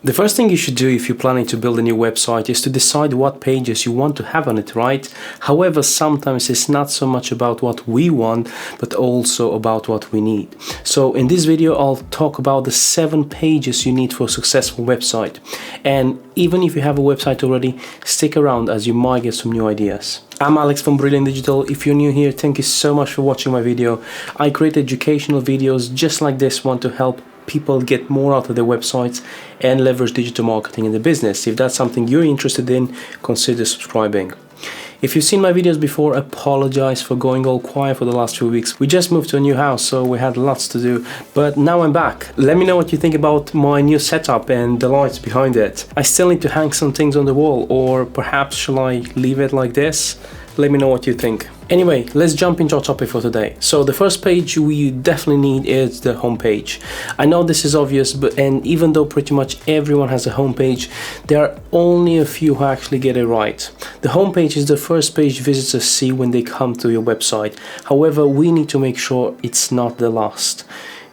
The first thing you should do if you're planning to build a new website is to decide what pages you want to have on it, right? However, sometimes it's not so much about what we want, but also about what we need. So in this video, I'll talk about the 7 pages you need for a successful website. And even if you have a website already, stick around as you might get some new ideas. I'm Alex from Brilliant Digital. If you're new here, thank you so much for watching my video. I create educational videos just like this one to help people get more out of their websites and leverage digital marketing in the business. If that's something you're interested in, consider subscribing. If you've seen my videos before, apologize for going all quiet for the last few weeks. We just moved to a new house, so we had lots to do, but now I'm back. Let me know what you think about my new setup and the lights behind it. I still need to hang some things on the wall, or perhaps shall I leave it like this? Let me know what you think. Anyway, let's jump into our topic for today. So the first page we definitely need is the homepage. I know this is obvious, but even though pretty much everyone has a homepage, there are only a few who actually get it right. The homepage is the first page visitors see when they come to your website. However, we need to make sure it's not the last.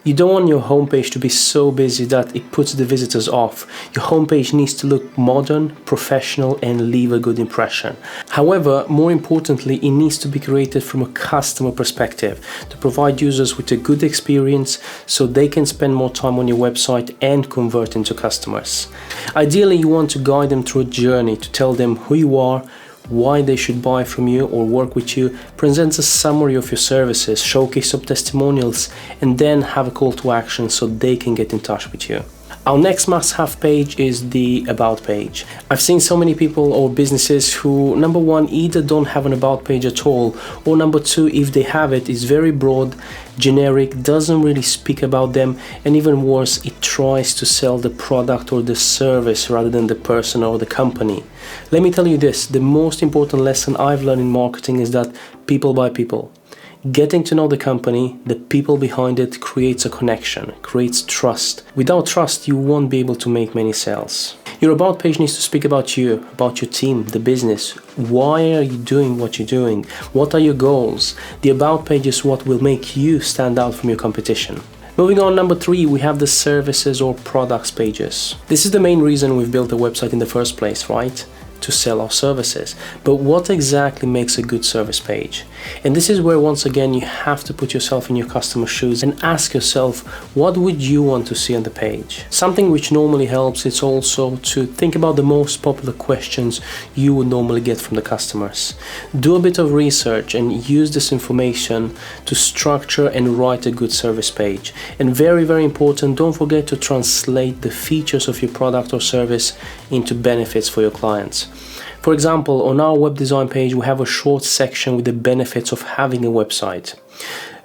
You don't want your homepage to be so busy that it puts the visitors off. Your homepage needs to look modern, professional, and leave a good impression. However, more importantly, it needs to be created from a customer perspective to provide users with a good experience so they can spend more time on your website and convert into customers. Ideally, you want to guide them through a journey to tell them who you are, why they should buy from you or work with you, present a summary of your services, showcase some testimonials, and then have a call to action so they can get in touch with you. Our next must-have page is the About page. I've seen so many people or businesses who, number one, either don't have an About page at all, or number two, if they have it, it's very broad, generic, doesn't really speak about them, and even worse, it tries to sell the product or the service rather than the person or the company. Let me tell you this, the most important lesson I've learned in marketing is that people buy people. Getting to know the company, the people behind it, creates a connection, creates trust. Without trust, you won't be able to make many sales. Your About page needs to speak about you, about your team, the business. Why are you doing what you're doing? What are your goals? The About page is what will make you stand out from your competition. Moving on, number 3, we have the services or products pages. This is the main reason we've built a website in the first place, right? To sell our services. But what exactly makes a good service page? And this is where once again you have to put yourself in your customer's shoes and ask yourself, what would you want to see on the page? Something which normally helps is also to think about the most popular questions you would normally get from the customers. Do a bit of research and use this information to structure and write a good service page. And very, very important, don't forget to translate the features of your product or service into benefits for your clients. For example, on our web design page, we have a short section with the benefits of having a website.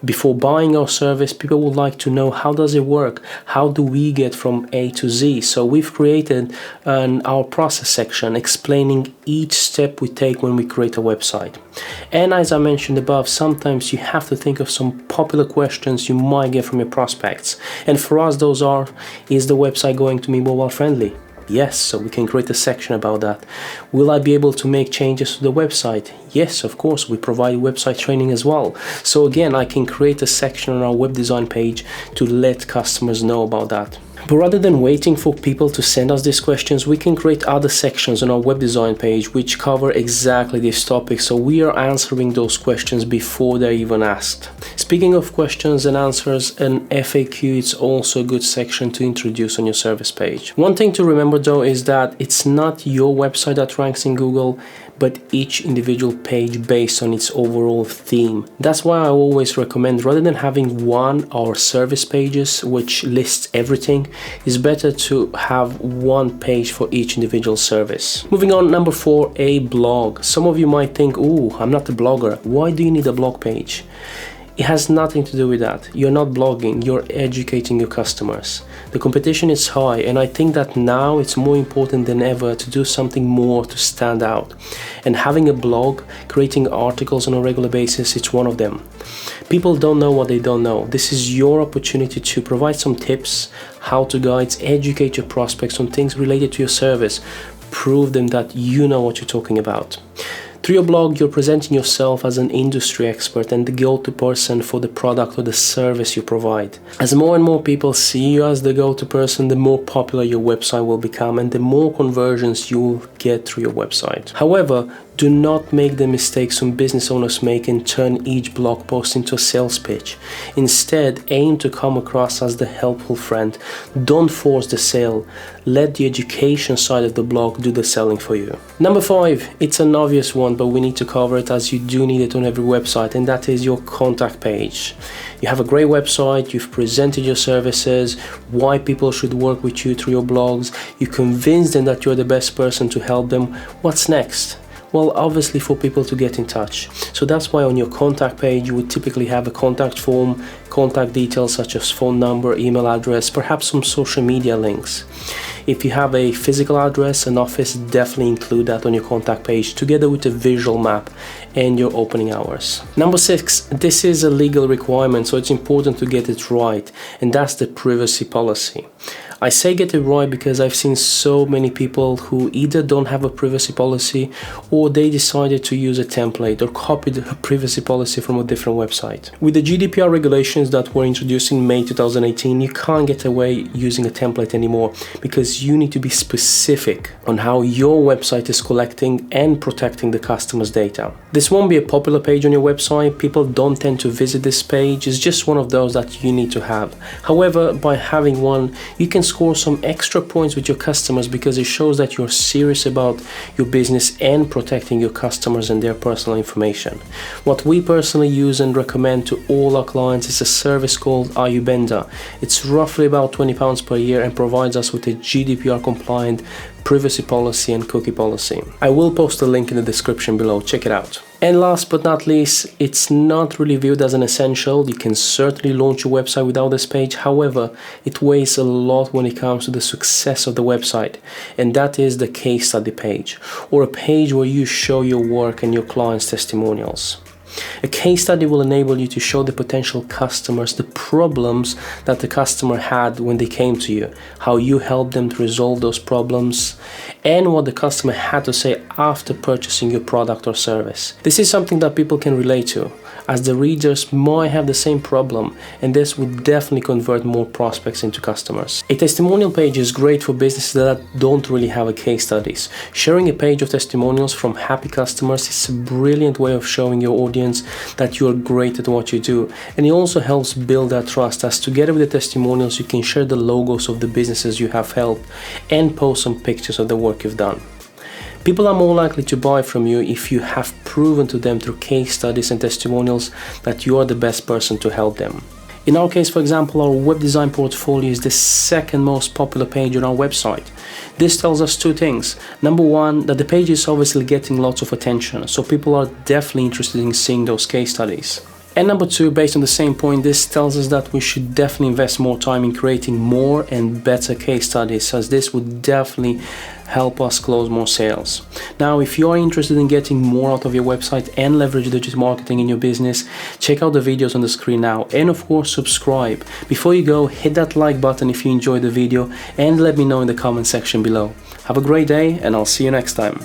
Before buying our service, people would like to know, how does it work? How do we get from A to Z? So we've created our process section explaining each step we take when we create a website. And as I mentioned above, sometimes you have to think of some popular questions you might get from your prospects. And for us, those are, is the website going to be mobile friendly? Yes, so we can create a section about that. Will I be able to make changes to the website? Yes, of course, we provide website training as well. So again, I can create a section on our web design page to let customers know about that. But rather than waiting for people to send us these questions, we can create other sections on our web design page which cover exactly this topic, so we are answering those questions before they're even asked. Speaking of questions and answers, an FAQ is also a good section to introduce on your service page. One thing to remember though is that it's not your website that ranks in Google, but each individual page based on its overall theme. That's why I always recommend, rather than having one or service pages which lists everything, it's better to have one page for each individual service. Moving on, number 4, a blog. Some of you might think, ooh, I'm not a blogger. Why do you need a blog page? It has nothing to do with that. You're not blogging, you're educating your customers. The competition is high, and I think that now it's more important than ever to do something more to stand out. And having a blog, creating articles on a regular basis, it's one of them. People don't know what they don't know. This is your opportunity to provide some tips, how-to guides, educate your prospects on things related to your service. Prove them that you know what you're talking about. Through your blog, you're presenting yourself as an industry expert and the go-to person for the product or the service you provide. As more and more people see you as the go-to person, the more popular your website will become and the more conversions you'll get through your website. However, do not make the mistakes some business owners make and turn each blog post into a sales pitch. Instead, aim to come across as the helpful friend. Don't force the sale. Let the education side of the blog do the selling for you. Number 5, it's an obvious one, but we need to cover it as you do need it on every website, and that is your contact page. You have a great website, you've presented your services, why people should work with you through your blogs, you convince them that you're the best person to help them. What's next? Well, obviously for people to get in touch. So that's why on your contact page you would typically have a contact form, contact details such as phone number, email address, perhaps some social media links. If you have a physical address, an office, definitely include that on your contact page together with a visual map and your opening hours. Number 6, this is a legal requirement, so it's important to get it right, and that's the privacy policy. I say get it right because I've seen so many people who either don't have a privacy policy or they decided to use a template or copied a privacy policy from a different website. With the GDPR regulations that were introduced in May 2018, you can't get away using a template anymore because you need to be specific on how your website is collecting and protecting the customer's data. This won't be a popular page on your website. People don't tend to visit this page. It's just one of those that you need to have. However, by having one, you can score some extra points with your customers because it shows that you're serious about your business and protecting your customers and their personal information. What we personally use and recommend to all our clients is a service called Ayubenda. It's roughly about £20 per year and provides us with a GDPR compliant privacy policy and cookie policy. I will post a link in the description below, check it out. And last but not least, it's not really viewed as an essential. You can certainly launch your website without this page. However, it weighs a lot when it comes to the success of the website, and that is the case study page, or a page where you show your work and your clients' testimonials. A case study will enable you to show the potential customers the problems that the customer had when they came to you, how you helped them to resolve those problems, and what the customer had to say after purchasing your product or service. This is something that people can relate to, as the readers might have the same problem, and this would definitely convert more prospects into customers. A testimonial page is great for businesses that don't really have a case studies. Sharing a page of testimonials from happy customers is a brilliant way of showing your audience that you are great at what you do, and it also helps build that trust, as together with the testimonials you can share the logos of the businesses you have helped and post some pictures of the work you've done. People are more likely to buy from you if you have proven to them through case studies and testimonials that you are the best person to help them. In our case, for example, our web design portfolio is the second most popular page on our website. This tells us two things. Number one, that the page is obviously getting lots of attention, so people are definitely interested in seeing those case studies. And number two, based on the same point, this tells us that we should definitely invest more time in creating more and better case studies, as this would definitely help us close more sales. Now, if you are interested in getting more out of your website and leverage digital marketing in your business, check out the videos on the screen now, and of course subscribe. Before you go, hit that like button if you enjoyed the video and let me know in the comment section below. Have a great day, and I'll see you next time.